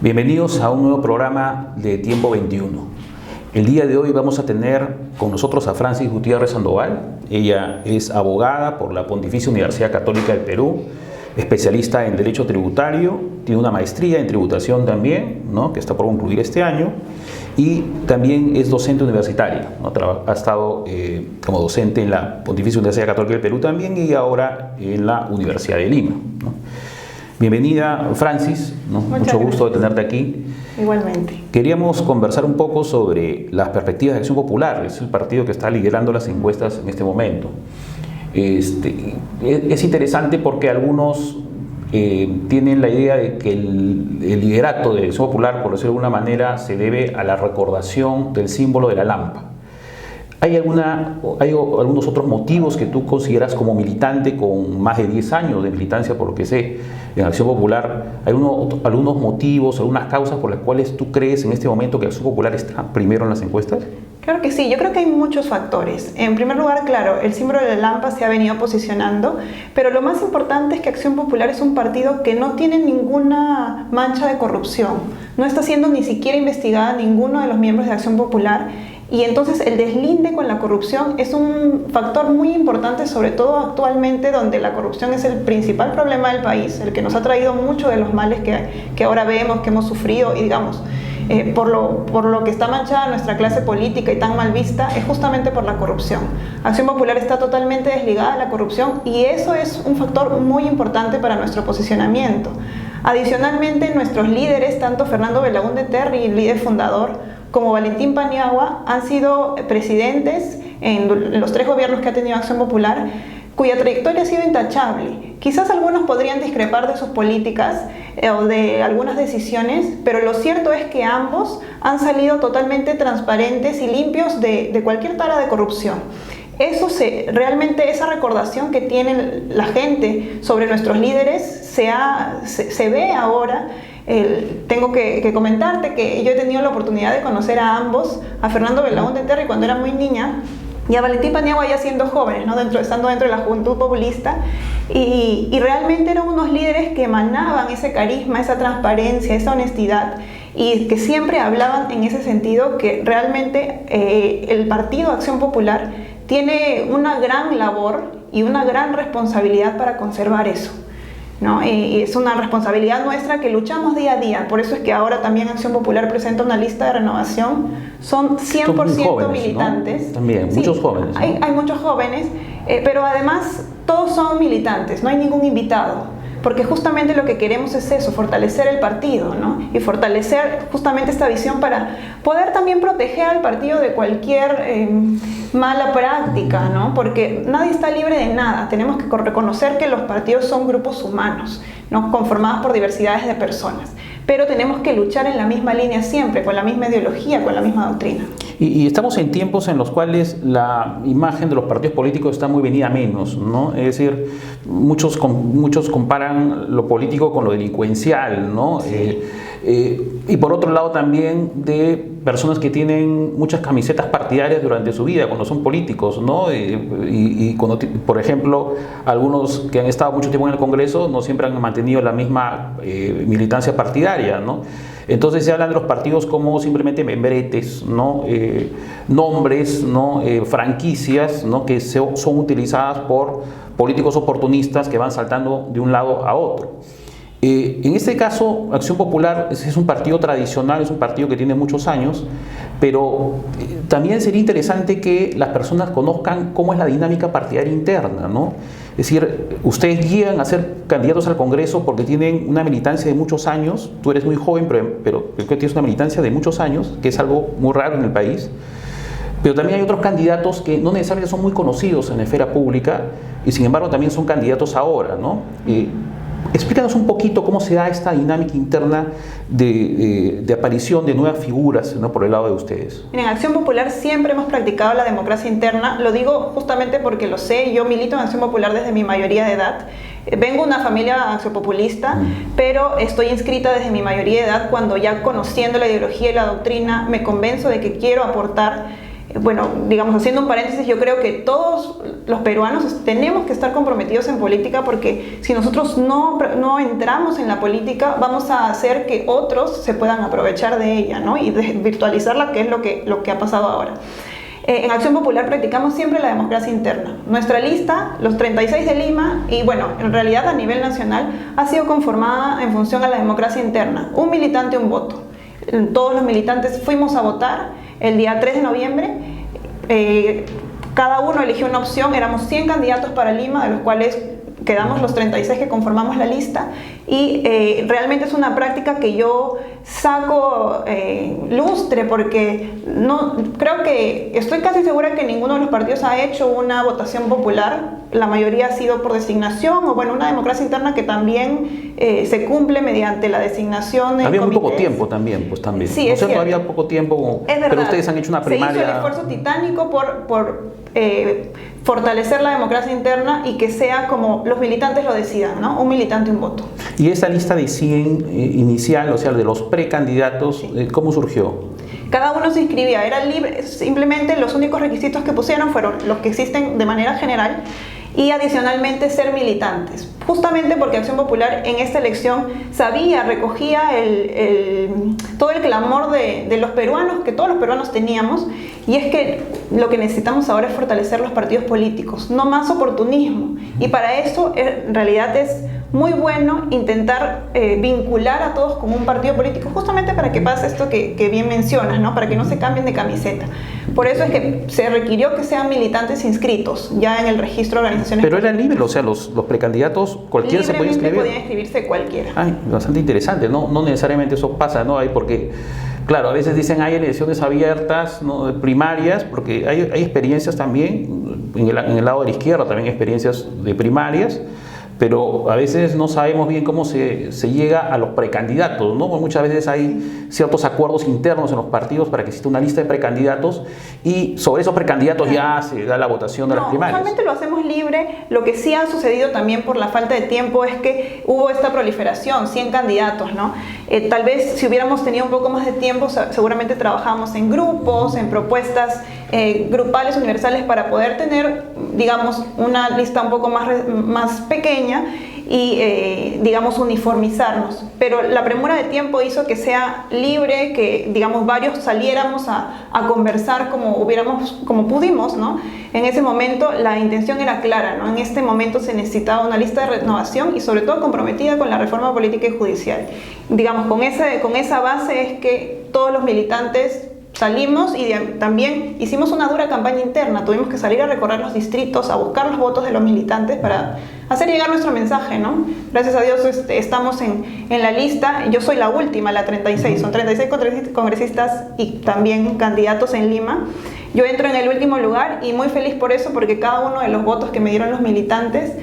Bienvenidos a un nuevo programa de Tiempo 21. El día de hoy vamos a tener con nosotros a Francis Gutiérrez Sandoval. Ella es abogada por la Pontificia Universidad Católica del Perú, especialista en Derecho Tributario, tiene una maestría en Tributación también, ¿no?, que está por concluir este año, y también es docente universitaria, ¿no? Ha estado como docente en la Pontificia Universidad Católica del Perú también y ahora en la Universidad de Lima, ¿no? Bienvenida, Francis, ¿no? Mucho gusto de tenerte aquí. Igualmente. Queríamos conversar un poco sobre las perspectivas de Acción Popular. Es el partido que está liderando las encuestas en este momento. Es interesante porque algunos tienen la idea de que el liderato de Acción Popular, por decirlo de alguna manera, se debe a la recordación del símbolo de la lámpara. ¿Hay algunos otros motivos que tú consideras como militante con más de 10 años de militancia, por lo que sé, en Acción Popular? ¿Hay algunos motivos, algunas causas por las cuales tú crees en este momento que Acción Popular está primero en las encuestas? Claro que sí, yo creo que hay muchos factores. En primer lugar, claro, el símbolo de la lámpara se ha venido posicionando, pero lo más importante es que Acción Popular es un partido que no tiene ninguna mancha de corrupción. No está siendo ni siquiera investigada ninguno de los miembros de Acción Popular. Y entonces el deslinde con la corrupción es un factor muy importante, sobre todo actualmente, donde la corrupción es el principal problema del país, el que nos ha traído muchos de los males que ahora vemos, que hemos sufrido, y digamos, por lo que está manchada nuestra clase política y tan mal vista, es justamente por la corrupción. Acción Popular está totalmente desligada de la corrupción y eso es un factor muy importante para nuestro posicionamiento. Adicionalmente, nuestros líderes, tanto Fernando Belaúnde Terry, líder fundador, como Valentín Paniagua, han sido presidentes en los 3 gobiernos que ha tenido Acción Popular, cuya trayectoria ha sido intachable. Quizás algunos podrían discrepar de sus políticas o de algunas decisiones, pero lo cierto es que ambos han salido totalmente transparentes y limpios de cualquier tara de corrupción. Realmente esa recordación que tiene la gente sobre nuestros líderes se ve ahora. Tengo que comentarte que yo he tenido la oportunidad de conocer a ambos, a Fernando Belaúnde Terry cuando era muy niña y a Valentín Paniagua ya siendo jóvenes, ¿no?, estando dentro de la juventud populista, y realmente eran unos líderes que emanaban ese carisma, esa transparencia, esa honestidad, y que siempre hablaban en ese sentido que realmente el Partido Acción Popular tiene una gran labor y una gran responsabilidad para conservar eso, ¿no? Y es una responsabilidad nuestra que luchamos día a día. Por eso es que ahora también Acción Popular presenta una lista de renovación. Son 100% jóvenes, militantes, ¿no? También, sí, muchos jóvenes, ¿no? Hay muchos jóvenes, pero además todos son militantes, no hay ningún invitado. Porque justamente lo que queremos es eso, fortalecer el partido, ¿no? Y fortalecer justamente esta visión para poder también proteger al partido de cualquier mala práctica, ¿no? Porque nadie está libre de nada. Tenemos que reconocer que los partidos son grupos humanos, ¿no?, conformados por diversidades de personas. Pero tenemos que luchar en la misma línea siempre, con la misma ideología, con la misma doctrina. Y estamos en tiempos en los cuales la imagen de los partidos políticos está muy venida a menos, ¿no? Es decir, muchos comparan lo político con lo delincuencial, ¿no? Sí. Y por otro lado también de personas que tienen muchas camisetas partidarias durante su vida cuando son políticos, ¿no? Y cuando, por ejemplo, algunos que han estado mucho tiempo en el Congreso no siempre han mantenido la misma militancia partidaria, ¿no? Entonces se hablan de los partidos como simplemente membretes, ¿no? Nombres, ¿no? Franquicias, ¿no?, que son utilizadas por políticos oportunistas que van saltando de un lado a otro. En este caso, Acción Popular es un partido tradicional, es un partido que tiene muchos años, pero también sería interesante que las personas conozcan cómo es la dinámica partidaria interna, ¿no? Es decir, ustedes llegan a ser candidatos al Congreso porque tienen una militancia de muchos años. Tú eres muy joven, pero tienes una militancia de muchos años, que es algo muy raro en el país. Pero también hay otros candidatos que no necesariamente son muy conocidos en la esfera pública y sin embargo también son candidatos ahora, ¿no? Explícanos un poquito cómo se da esta dinámica interna de aparición de nuevas figuras, ¿no?, por el lado de ustedes. En Acción Popular siempre hemos practicado la democracia interna. Lo digo justamente porque lo sé. Yo milito en Acción Popular desde mi mayoría de edad. Vengo de una familia acciopopulista, pero estoy inscrita desde mi mayoría de edad cuando, ya conociendo la ideología y la doctrina, me convenzo de que quiero aportar bueno, digamos, haciendo un paréntesis, yo creo que todos los peruanos tenemos que estar comprometidos en política, porque si nosotros no entramos en la política, vamos a hacer que otros se puedan aprovechar de ella, ¿no? Y virtualizarla, que es lo que ha pasado ahora. En Acción Popular practicamos siempre la democracia interna. Nuestra lista, los 36 de Lima, y bueno, en realidad a nivel nacional, ha sido conformada en función a la democracia interna. Un militante, un voto. Todos los militantes fuimos a votar el día 3 de noviembre. Cada uno eligió una opción. Éramos 100 candidatos para Lima, de los cuales quedamos los 36 que conformamos la lista, y realmente es una práctica que yo saco lustre, porque creo que estoy casi segura que ninguno de los partidos ha hecho una votación popular. La mayoría ha sido por designación, o bueno, una democracia interna que también se cumple mediante la designación de había muy comités. poco tiempo también, pues también. Sí, no es sé, cierto. todavía poco tiempo, Es verdad. pero ustedes han hecho una primaria. Se hizo el esfuerzo titánico por fortalecer la democracia interna y que sea como los militantes lo decidan, ¿no? Un militante, un voto. Y esa lista de 100 inicial, o sea, de los precandidatos, Sí. ¿Cómo surgió? Cada uno se inscribía, era libre, simplemente los únicos requisitos que pusieron fueron los que existen de manera general, y adicionalmente ser militantes, justamente porque Acción Popular en esta elección recogía todo el clamor de los peruanos, que todos los peruanos teníamos, y es que lo que necesitamos ahora es fortalecer los partidos políticos, no más oportunismo, y para eso en realidad es muy bueno intentar vincular a todos con un partido político, justamente para que pase esto que bien mencionas, ¿no? Para que no se cambien de camiseta. Por eso es que se requirió que sean militantes inscritos ya en el registro de organizaciones. Pero era libre, o sea, los precandidatos, cualquiera se podía inscribir. Podía inscribirse cualquiera. Ay, bastante interesante, no necesariamente eso pasa, ¿no? Porque, claro, a veces dicen hay elecciones abiertas, ¿no? Primarias, porque hay experiencias también, en el lado de la izquierda también experiencias de primarias, pero a veces no sabemos bien cómo se llega a los precandidatos, ¿no? Muchas veces hay ciertos acuerdos internos en los partidos para que exista una lista de precandidatos, y sobre esos precandidatos ya se da la votación de las primarias. Usualmente lo hacemos libre. Lo que sí ha sucedido también por la falta de tiempo es que hubo esta proliferación, 100 candidatos, ¿no? Tal vez si hubiéramos tenido un poco más de tiempo, seguramente trabajamos en grupos, en propuestas grupales, universales, para poder tener, digamos, una lista un poco más pequeña y, digamos, uniformizarnos. Pero la premura de tiempo hizo que sea libre, que, digamos, varios saliéramos a conversar como pudimos, ¿no? En ese momento la intención era clara, ¿no? En este momento se necesitaba una lista de renovación y sobre todo comprometida con la reforma política y judicial. Digamos, con esa base es que todos los militantes salimos y también hicimos una dura campaña interna. Tuvimos que salir a recorrer los distritos, a buscar los votos de los militantes para hacer llegar nuestro mensaje, ¿no? Gracias a Dios estamos en la lista. Yo soy la última, la 36. Son 36 congresistas y también candidatos en Lima. Yo entro en el último lugar y muy feliz por eso, porque cada uno de los votos que me dieron los militantes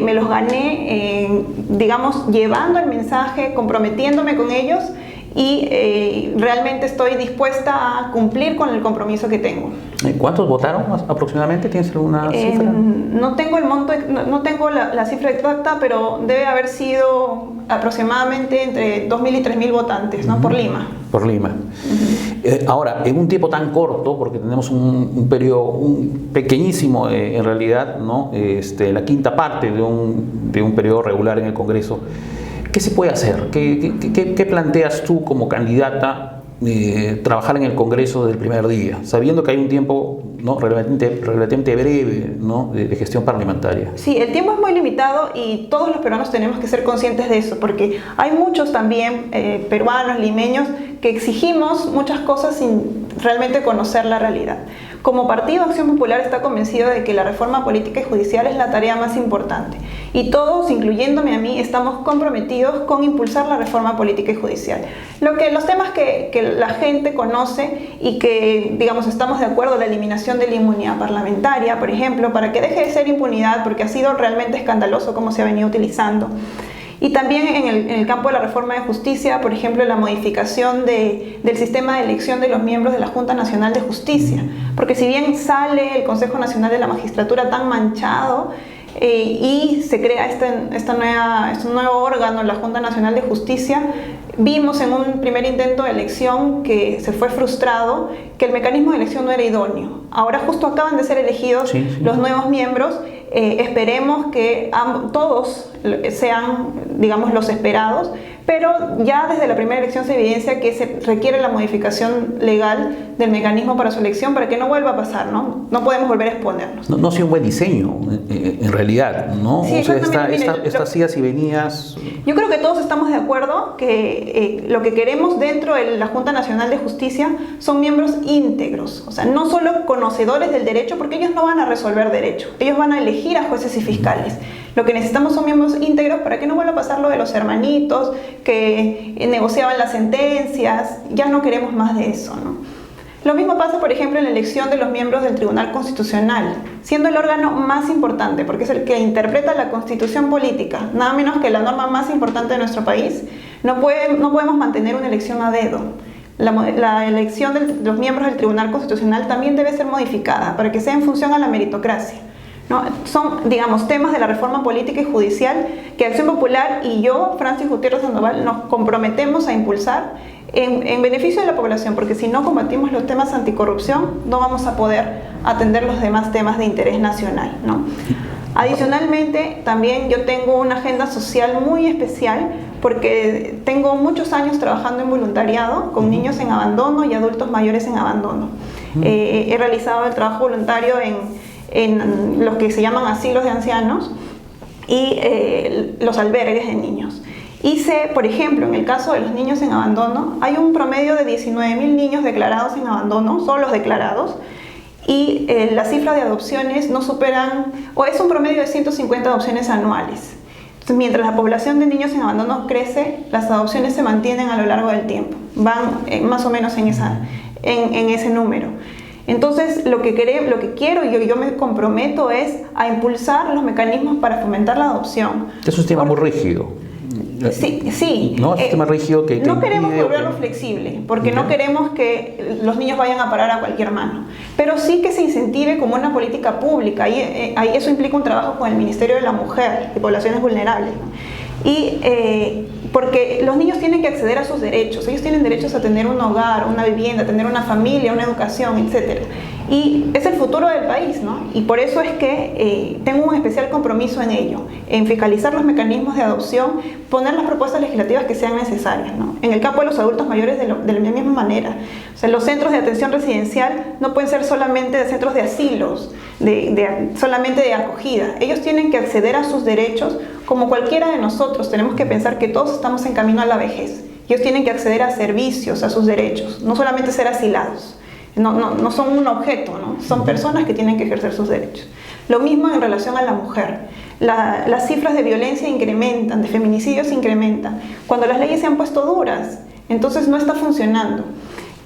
me los gané, digamos, llevando el mensaje, comprometiéndome con ellos, y realmente estoy dispuesta a cumplir con el compromiso que tengo. ¿Cuántos votaron aproximadamente? ¿Tienes alguna cifra? No tengo el monto, no tengo la cifra exacta, pero debe haber sido aproximadamente entre 2.000 y 3.000 votantes, ¿no? Por Lima. Por Lima. Ahora, en un tiempo tan corto, porque tenemos un periodo pequeñísimo en realidad, ¿no? La quinta parte de un periodo regular en el Congreso, ¿qué se puede hacer? ¿Qué planteas tú como candidata trabajar en el Congreso desde el primer día, sabiendo que hay un tiempo, ¿no? relativamente breve, ¿no? de gestión parlamentaria? Sí, el tiempo es muy limitado y todos los peruanos tenemos que ser conscientes de eso, porque hay muchos también peruanos, limeños, que exigimos muchas cosas sin realmente conocer la realidad. Como Partido Acción Popular está convencido de que la reforma política y judicial es la tarea más importante, y todos, incluyéndome a mí, estamos comprometidos con impulsar la reforma política y judicial. Los temas que la gente conoce y que, digamos, estamos de acuerdo: la eliminación de la inmunidad parlamentaria, por ejemplo, para que deje de ser impunidad, porque ha sido realmente escandaloso cómo se ha venido utilizando. Y también en el campo de la reforma de justicia, por ejemplo, la modificación del sistema de elección de los miembros de la Junta Nacional de Justicia. Porque si bien sale el Consejo Nacional de la Magistratura tan manchado, y se crea este nuevo órgano, la Junta Nacional de Justicia. Vimos en un primer intento de elección que se fue frustrado, que el mecanismo de elección no era idóneo. Ahora justo acaban de ser elegidos los nuevos miembros. Esperemos que todos sean, digamos, los esperados, pero ya desde la primera elección se evidencia que se requiere la modificación legal del mecanismo para su elección para que no vuelva a pasar, ¿no? No podemos volver a exponernos. No ha sido un buen diseño, en realidad, ¿no? Sí, o sea, estas idas y venidas... Yo creo que todos estamos de acuerdo que lo que queremos dentro de la Junta Nacional de Justicia son miembros íntegros, o sea, no solo conocedores del derecho, porque ellos no van a resolver derecho, ellos van a elegir a jueces y fiscales. Lo que necesitamos son miembros íntegros para que no vuelva a pasar lo de los hermanitos que negociaban las sentencias. Ya no queremos más de eso, ¿no? Lo mismo pasa, por ejemplo, en la elección de los miembros del Tribunal Constitucional, siendo el órgano más importante, porque es el que interpreta la Constitución política, nada menos que la norma más importante de nuestro país. No podemos mantener una elección a dedo. La elección de los miembros del Tribunal Constitucional también debe ser modificada para que sea en función a la meritocracia, ¿no? Son, digamos, temas de la reforma política y judicial que Acción Popular y yo, Francis Gutiérrez Sandoval, nos comprometemos a impulsar en beneficio de la población, porque si no combatimos los temas anticorrupción, no vamos a poder atender los demás temas de interés nacional, ¿no? Adicionalmente, también yo tengo una agenda social muy especial porque tengo muchos años trabajando en voluntariado con niños en abandono y adultos mayores en abandono. He realizado el trabajo voluntario en los que se llaman asilos de ancianos y los albergues de niños. Hice, por ejemplo, en el caso de los niños en abandono, hay un promedio de 19.000 niños declarados en abandono, solo los declarados, y las cifras de adopciones no superan, o es un promedio de 150 adopciones anuales. Entonces, mientras la población de niños en abandono crece, las adopciones se mantienen a lo largo del tiempo, van más o menos en ese número. Entonces, lo que quiero y yo me comprometo es a impulsar los mecanismos para fomentar la adopción. Es un sistema muy rígido. Sí. No, es un sistema rígido que no queremos volverlo flexible, porque no queremos que los niños vayan a parar a cualquier mano, pero sí que se incentive como una política pública, y eso implica un trabajo con el Ministerio de la Mujer y Poblaciones Vulnerables, ¿no? Y porque los niños tienen que acceder a sus derechos, ellos tienen derechos a tener un hogar, una vivienda, a tener una familia, una educación, etc. Y es el futuro del país, ¿no? Y por eso es que tengo un especial compromiso en ello, en fiscalizar los mecanismos de adopción, poner las propuestas legislativas que sean necesarias, ¿no? En el campo de los adultos mayores de la misma manera. O sea, los centros de atención residencial no pueden ser solamente centros de asilos, solamente de acogida. Ellos tienen que acceder a sus derechos como cualquiera de nosotros. Tenemos que pensar que todos estamos en camino a la vejez. Ellos tienen que acceder a servicios, a sus derechos, no solamente ser asilados. No son un objeto, ¿no? Son personas que tienen que ejercer sus derechos. Lo mismo en relación a la mujer. Las cifras de violencia incrementan, de feminicidios incrementan. Cuando las leyes se han puesto duras, entonces no está funcionando.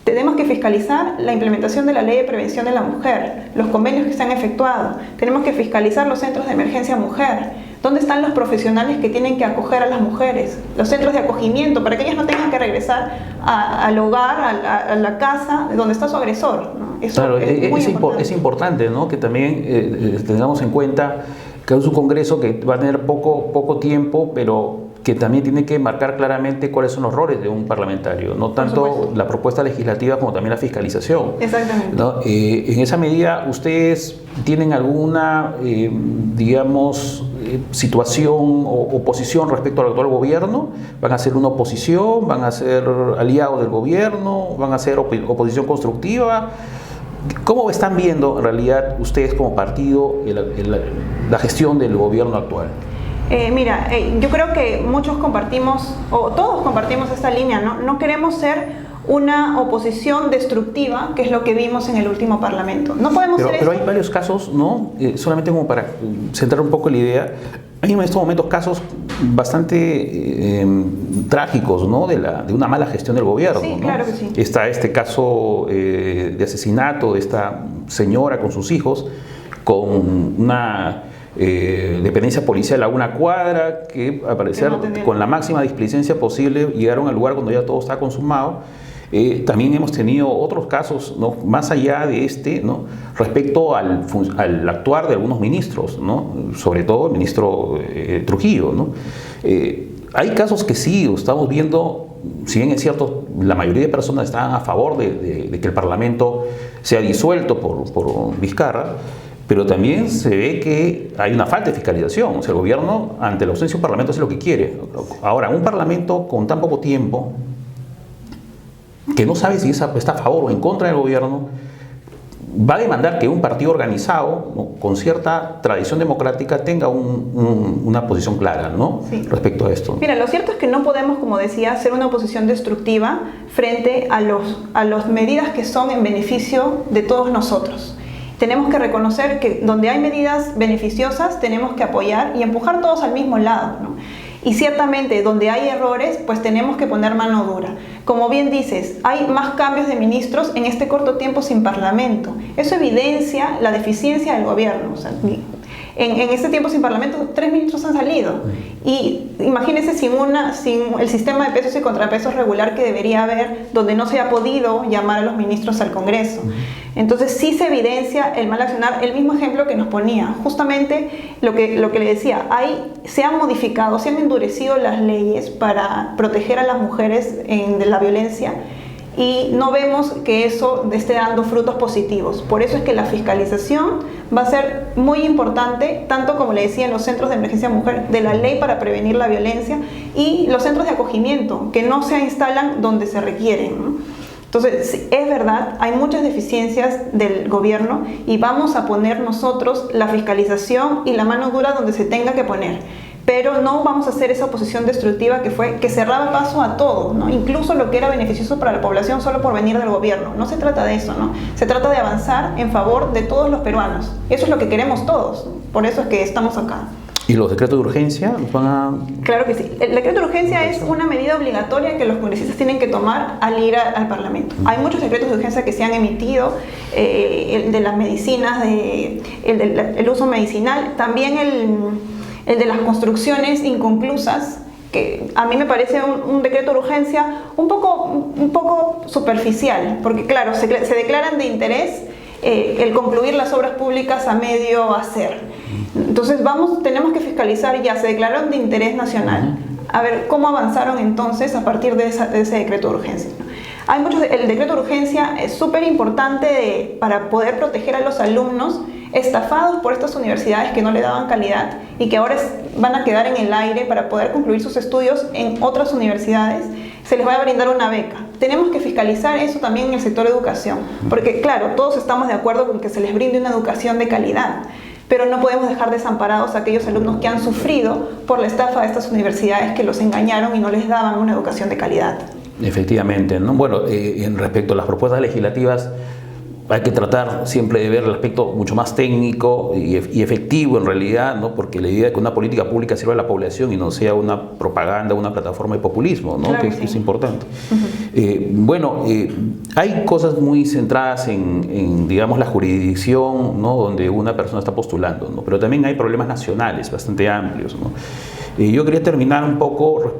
Tenemos que fiscalizar la implementación de la Ley de Prevención de la Mujer, los convenios que se han efectuado. Tenemos que fiscalizar los centros de emergencia mujer. ¿Dónde están los profesionales que tienen que acoger a las mujeres? Los centros de acogimiento, para que ellas no tengan que regresar al hogar, a la casa donde está su agresor, ¿no? Eso claro, es importante, ¿no? Que también tengamos en cuenta que es un Congreso que va a tener poco tiempo, pero que también tiene que marcar claramente cuáles son los roles de un parlamentario, no tanto la propuesta legislativa como también la fiscalización. Exactamente. ¿No? En esa medida, ¿ustedes tienen alguna, digamos, situación o posición respecto al actual gobierno? ¿Van a ser una oposición? ¿Van a ser aliados del gobierno? ¿Van a ser oposición constructiva? ¿Cómo están viendo en realidad ustedes como partido la gestión del gobierno actual? Mira, yo creo que muchos compartimos, o todos compartimos esta línea, ¿no? No queremos ser una oposición destructiva, que es lo que vimos en el último Parlamento. No podemos ser pero hay varios casos, ¿no? Solamente como para centrar un poco la idea, hay en estos momentos casos bastante trágicos, ¿no? De una mala gestión del gobierno. Sí, ¿no? claro que sí. Está este caso de asesinato de esta señora con sus hijos, con una dependencia policial a una cuadra, que al parecer con la máxima displicencia posible llegaron al lugar cuando ya todo está consumado También hemos tenido otros casos, ¿no?, más allá de este, ¿no?, respecto al actuar de algunos ministros, ¿no?, sobre todo el ministro Trujillo, ¿no? Hay casos que sí, estamos viendo, si bien es cierto, la mayoría de personas están a favor de que el Parlamento sea disuelto por Vizcarra, pero también se ve que hay una falta de fiscalización. O sea, el gobierno, ante la ausencia de un Parlamento, hace lo que quiere. Ahora, un Parlamento con tan poco tiempo, que no sabe si está a favor o en contra del gobierno, va a demandar que un partido organizado, ¿no?, con cierta tradición democrática tenga una posición clara, ¿no?, sí, respecto a esto. Mira, lo cierto es que no podemos, como decía, hacer una oposición destructiva frente a las medidas que son en beneficio de todos nosotros. Tenemos que reconocer que donde hay medidas beneficiosas tenemos que apoyar y empujar todos al mismo lado, ¿no? Y ciertamente donde hay errores, pues tenemos que poner mano dura. Como bien dices, hay más cambios de ministros en este corto tiempo sin Parlamento. Eso evidencia la deficiencia del gobierno. O sea, en este tiempo sin Parlamento, 3 ministros han salido. Y imagínense sin el sistema de pesos y contrapesos regular que debería haber, donde no se ha podido llamar a los ministros al Congreso. Entonces sí se evidencia el mal accionar, el mismo ejemplo que nos ponía. Justamente lo que le decía, se han modificado, se han endurecido las leyes para proteger a las mujeres de la violencia, y no vemos que eso esté dando frutos positivos. Por eso es que la fiscalización va a ser muy importante, tanto como le decía en los centros de emergencia mujer, de la ley para prevenir la violencia, y los centros de acogimiento, que no se instalan donde se requieren, ¿no? Entonces, es verdad, hay muchas deficiencias del gobierno y vamos a poner nosotros la fiscalización y la mano dura donde se tenga que poner. Pero no vamos a hacer esa oposición destructiva que cerraba paso a todo, ¿no? Incluso lo que era beneficioso para la población solo por venir del gobierno. No se trata de eso, ¿no? Se trata de avanzar en favor de todos los peruanos. Eso es lo que queremos todos. Por eso es que estamos acá. ¿Y los decretos de urgencia van a...? Claro que sí. El decreto de urgencia es una medida obligatoria que los congresistas tienen que tomar al ir al Parlamento. Hay muchos decretos de urgencia que se han emitido, el de las medicinas, el uso medicinal, también el de las construcciones inconclusas, que a mí me parece un decreto de urgencia un poco superficial, porque claro, se declaran de interés el concluir las obras públicas a medio hacer. Entonces tenemos que fiscalizar, ya se declararon de interés nacional, a ver cómo avanzaron entonces a partir de ese decreto de urgencia, ¿no? El decreto de urgencia es súper importante para poder proteger a los alumnos estafados por estas universidades que no le daban calidad y que ahora van a quedar en el aire para poder concluir sus estudios en otras universidades. Se les va a brindar una beca. Tenemos que fiscalizar eso también en el sector de educación, porque claro, todos estamos de acuerdo con que se les brinde una educación de calidad, pero no podemos dejar desamparados a aquellos alumnos que han sufrido por la estafa de estas universidades que los engañaron y no les daban una educación de calidad. Efectivamente, ¿no? Bueno, en respecto a las propuestas legislativas, hay que tratar siempre de ver el aspecto mucho más técnico y efectivo en realidad, ¿no? Porque la idea es que una política pública sirva a la población y no sea una propaganda, una plataforma de populismo, ¿no? Claro, que sí. es importante. Hay cosas muy centradas en, digamos, la jurisdicción, ¿no?, donde una persona está postulando, ¿no? Pero también hay problemas nacionales bastante amplios, ¿no? Yo quería terminar un poco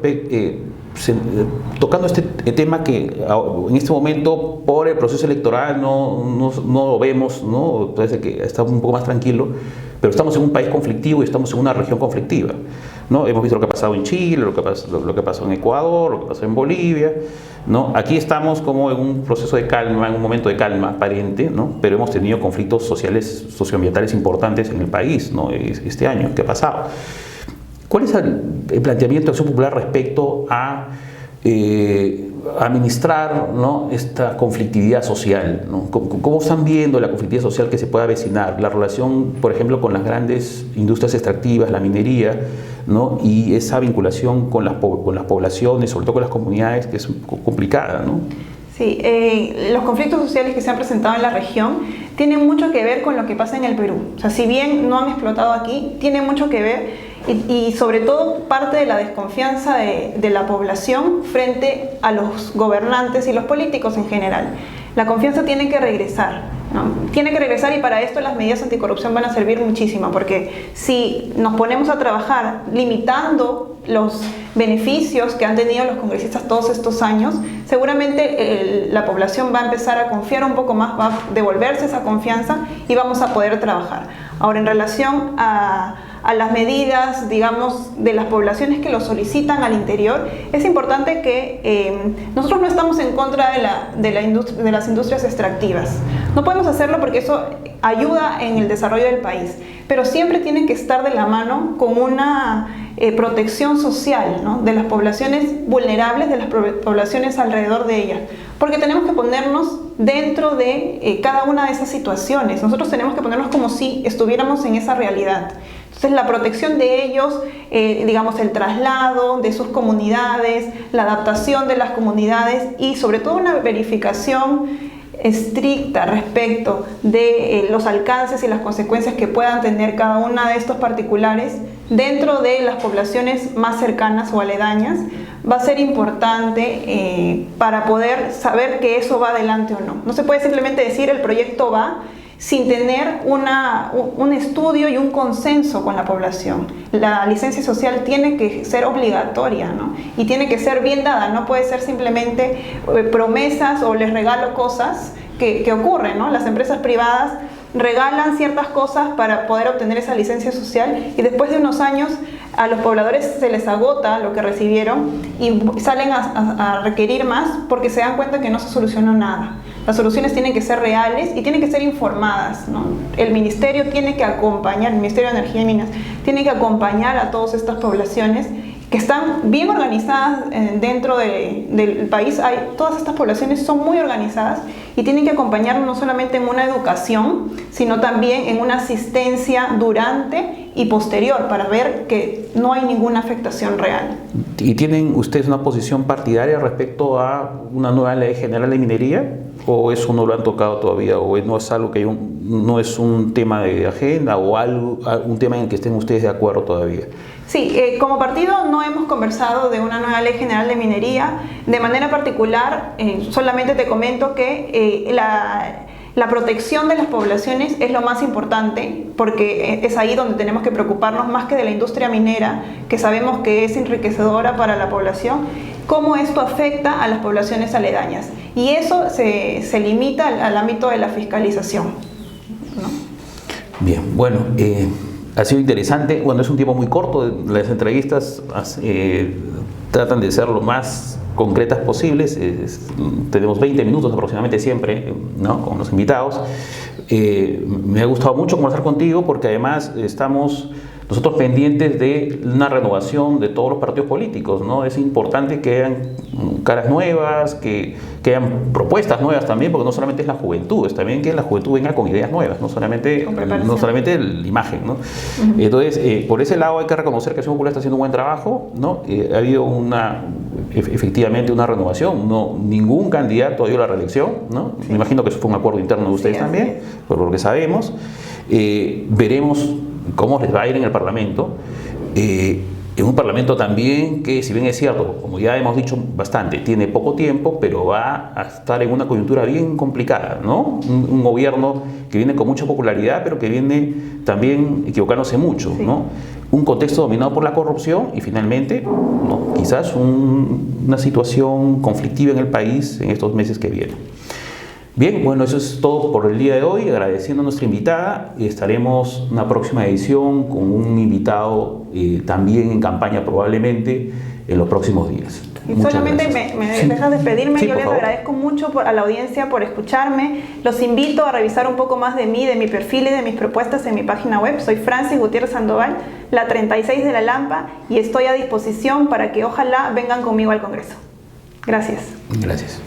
tocando este tema que en este momento por el proceso electoral no lo vemos, ¿no? Parece que está un poco más tranquilo, pero estamos en un país conflictivo y estamos en una región conflictiva, ¿no? Hemos visto lo que ha pasado en Chile, lo que pasó en Ecuador, lo que pasó en Bolivia, ¿no? Aquí estamos como en un proceso de calma, en un momento de calma aparente, ¿no? Pero hemos tenido conflictos sociales, socioambientales importantes en el país, ¿no? Este año que ha pasado. ¿Cuál es el planteamiento de Acción Popular respecto a administrar, ¿no?, esta conflictividad social, ¿no? ¿Cómo están viendo la conflictividad social que se puede avecinar? La relación, por ejemplo, con las grandes industrias extractivas, la minería, ¿no?, y esa vinculación con las poblaciones, sobre todo con las comunidades, que es complicada, ¿no? Sí, los conflictos sociales que se han presentado en la región tienen mucho que ver con lo que pasa en el Perú. O sea, si bien no han explotado aquí, tiene mucho que ver y sobre todo parte de la desconfianza de la población frente a los gobernantes y los políticos en general. La confianza tiene que regresar. ¿no? Tiene que regresar, y para esto las medidas anticorrupción van a servir muchísimo, porque si nos ponemos a trabajar limitando los beneficios que han tenido los congresistas todos estos años, seguramente la población va a empezar a confiar un poco más, va a devolverse esa confianza y vamos a poder trabajar. Ahora, en relación a las medidas, digamos, de las poblaciones que lo solicitan al interior, es importante que nosotros no estamos en contra de las industrias extractivas. No podemos hacerlo porque eso ayuda en el desarrollo del país, pero siempre tienen que estar de la mano con una protección social, ¿no?, de las poblaciones vulnerables, de las poblaciones alrededor de ellas, porque tenemos que ponernos dentro de cada una de esas situaciones. Nosotros tenemos que ponernos como si estuviéramos en esa realidad. Entonces, la protección de ellos, digamos, el traslado de sus comunidades, la adaptación de las comunidades y sobre todo una verificación estricta respecto de los alcances y las consecuencias que puedan tener cada una de estos particulares dentro de las poblaciones más cercanas o aledañas, va a ser importante para poder saber que eso va adelante o no. No se puede simplemente decir el proyecto va sin tener un estudio y un consenso con la población. La licencia social tiene que ser obligatoria, ¿no?, y tiene que ser bien dada, no puede ser simplemente promesas o les regalo cosas que ocurren, ¿no? Las empresas privadas regalan ciertas cosas para poder obtener esa licencia social y después de unos años a los pobladores se les agota lo que recibieron y salen a requerir más porque se dan cuenta que no se solucionó nada. Las soluciones tienen que ser reales y tienen que ser informadas, ¿no? El ministerio tiene que acompañar, el Ministerio de Energía y Minas tiene que acompañar a todas estas poblaciones que están bien organizadas dentro del país. Todas estas poblaciones son muy organizadas y tienen que acompañarnos no solamente en una educación, sino también en una asistencia durante y posterior para ver que no hay ninguna afectación real. ¿Y tienen ustedes una posición partidaria respecto a una nueva ley general de minería? ¿O eso no lo han tocado todavía? ¿O no es algo que no es un tema de agenda o un tema en el que estén ustedes de acuerdo todavía? Sí, como partido no hemos conversado de una nueva ley general de minería. De manera particular, solamente te comento que la protección de las poblaciones es lo más importante, porque es ahí donde tenemos que preocuparnos más que de la industria minera, que sabemos que es enriquecedora para la población, cómo esto afecta a las poblaciones aledañas. Y eso se limita al ámbito de la fiscalización, ¿no? Bien, bueno, ha sido interesante. Bueno, es un tiempo muy corto, las entrevistas tratan de ser lo más concretas posibles. Tenemos 20 minutos aproximadamente siempre, ¿no?, con los invitados. Me ha gustado mucho conversar contigo porque además estamos nosotros pendientes de una renovación de todos los partidos políticos, ¿no? Es importante que hayan caras nuevas, que hayan propuestas nuevas también, porque no solamente es la juventud, es también que la juventud venga con ideas nuevas, no solamente la imagen, ¿no? Entonces, por ese lado hay que reconocer que Acción Popular está haciendo un buen trabajo, ¿no? Ha habido efectivamente una renovación, ningún candidato ha ido a la reelección, ¿no? Sí. Me imagino que eso fue un acuerdo interno de ustedes también, por lo que sabemos. Veremos cómo les va a ir en el Parlamento. En un Parlamento también que, si bien es cierto, como ya hemos dicho bastante, tiene poco tiempo, pero va a estar en una coyuntura bien complicada, ¿no? Un gobierno que viene con mucha popularidad, pero que viene también equivocándose mucho, sí, ¿no? Un contexto dominado por la corrupción y finalmente, ¿no?, quizás una situación conflictiva en el país en estos meses que vienen. Bien, bueno, eso es todo por el día de hoy, agradeciendo a nuestra invitada, y estaremos en una próxima edición con un invitado también en campaña probablemente en los próximos días. Y solamente me dejas despedirme. Sí, yo les agradezco mucho a la audiencia por escucharme. Los invito a revisar un poco más de mí, de mi perfil y de mis propuestas en mi página web. Soy Francis Gutiérrez Sandoval, la 36 de la Lampa, y estoy a disposición para que ojalá vengan conmigo al Congreso. Gracias. Gracias.